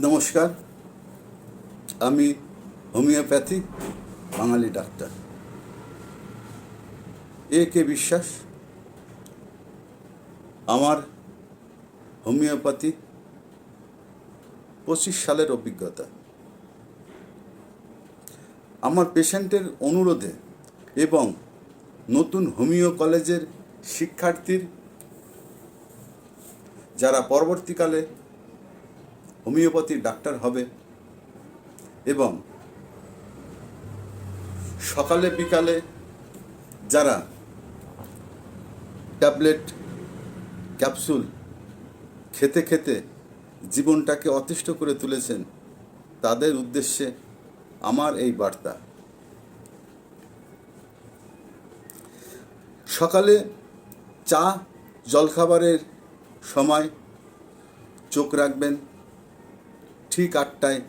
নমস্কার, আমি হোমিওপ্যাথি বাঙালি ডাক্তার কে বিশ্বাস। আমার হোমিওপ্যাথি 25 সালের অভিজ্ঞতা। আমার পেশেন্টের অনুরোধে এবং নতুন হোমিও কলেজের শিক্ষার্থীর যারা পরবর্তীকালে হোমিওপ্যাথির ডাক্তার হবে এবং সকালে বিকালে যারা ট্যাবলেট ক্যাপসুল খেতে খেতে জীবনটাকে অতিষ্ঠ করে তুলেছেন, তাদের উদ্দেশ্যে আমার এই বার্তা। সকালে চা জলখাবারের সময় চোখ রাখবেন ঠিক 8টায়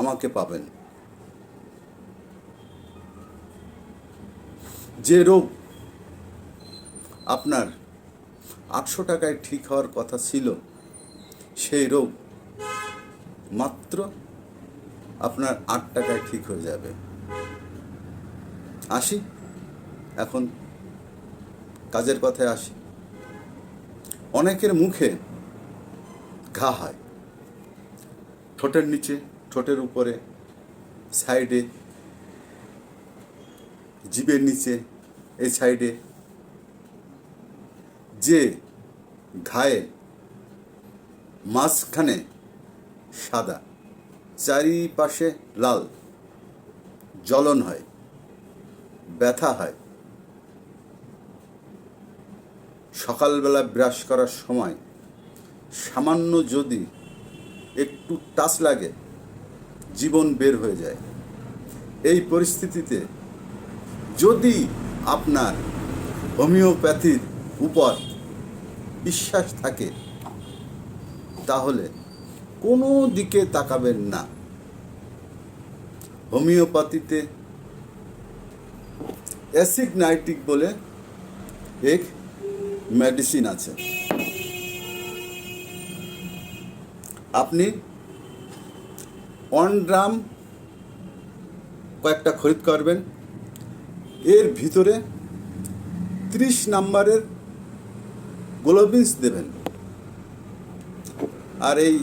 আমাকে পাবেন। যে রোগ আপনার 800 টাকায় ঠিক হওয়ার কথা ছিল, সেই রোগ মাত্র আপনার 8 টাকায় ঠিক হয়ে যাবে। আসি এখন কাজের কথায় আসি। অনেকের মুখে ঘা হয়, ঠোঁটের নিচে, ঠোঁটের উপরে, সাইডে, জিভের নিচে, এই সাইডে। যে ঘায়ে মাঝখানে সাদা, চারিপাশে লাল, জ্বলন হয়, ব্যথা হয়, সকালবেলা ব্রাশ করার সময় সামান্য যদি একটু টাচ লাগে, জীবন বের হয়ে যায়। এই পরিস্থিতিতে যদি আপনার হোমিওপ্যাথির উপর বিশ্বাস থাকে, তাহলে কোনো দিকে তাকাবেন না। হোমিওপ্যাথিতে অ্যাসিড-নাইট্রিক বলে এক মেডিসিন আছে। আপনি 1 গ্রাম কয়েকটা খরিদ করবেন, এর ভিতরে 30 নাম্বারের গ্লোবিন্স দেবেন, আর এই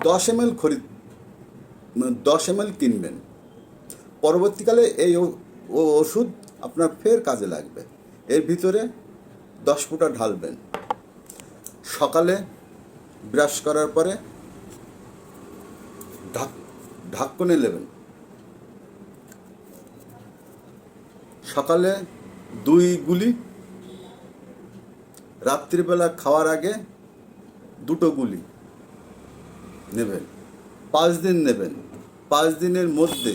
10 ml 10 ml কিনবেন। পরবর্তীকালে এই ওষুধ আপনার ফের কাজে লাগবে। এর ভিতরে 10 ফোঁটা ঢালবেন। সকালে ব্রাশ করার পরে ঢাকনে নেবেন। সকালে 2 গুলি, রাত্রিবেলা খাওয়ার আগে 2 গুলি নেবেন। 5 দিন নেবেন। 5 দিনের মধ্যে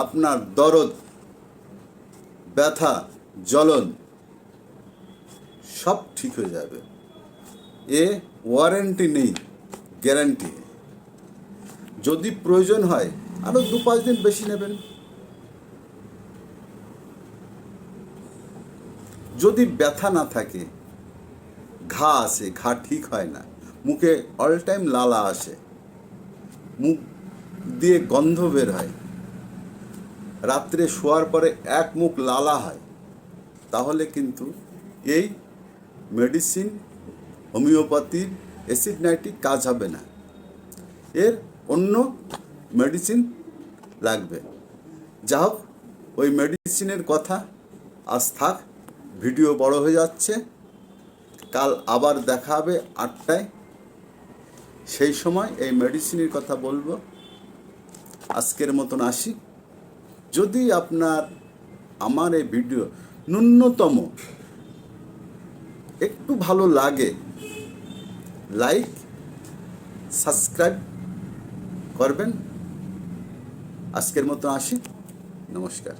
আপনার দরদ, ব্যথা, জ্বলন সব ঠিক হয়ে যাবে। ওয়ারেন্টি নেই, গ্যারান্টি। যদি প্রয়োজন হয় আরও 2-5 দিন বেশি নেবেন। যদি ব্যথা না থাকে, ঘা আসে, ঘা ঠিক হয় না, মুখে অল টাইম লালা আসে, মুখ দিয়ে গন্ধ বের হয়, রাত্রে শোয়ার পরে এক মুখ লালা হয়, তাহলে কিন্তু এই মেডিসিন হোমিওপ্যাথির অ্যাসিড-নাইট্রিক কাজ হবে না। এর অন্য মেডিসিন লাগবে। যা হোক, ওই মেডিসিনের কথা আজ থাক, ভিডিও বড় হয়ে যাচ্ছে। কাল আবার দেখা হবে 8টায়, সেই সময় এই মেডিসিনের কথা বলবো। আজকের মতন আসি। যদি আপনার আমার এই ভিডিও ন্যূনতম একটু ভালো লাগে, লাইক সাবস্ক্রাইব করবেন। আজকের মতো আসি। নমস্কার।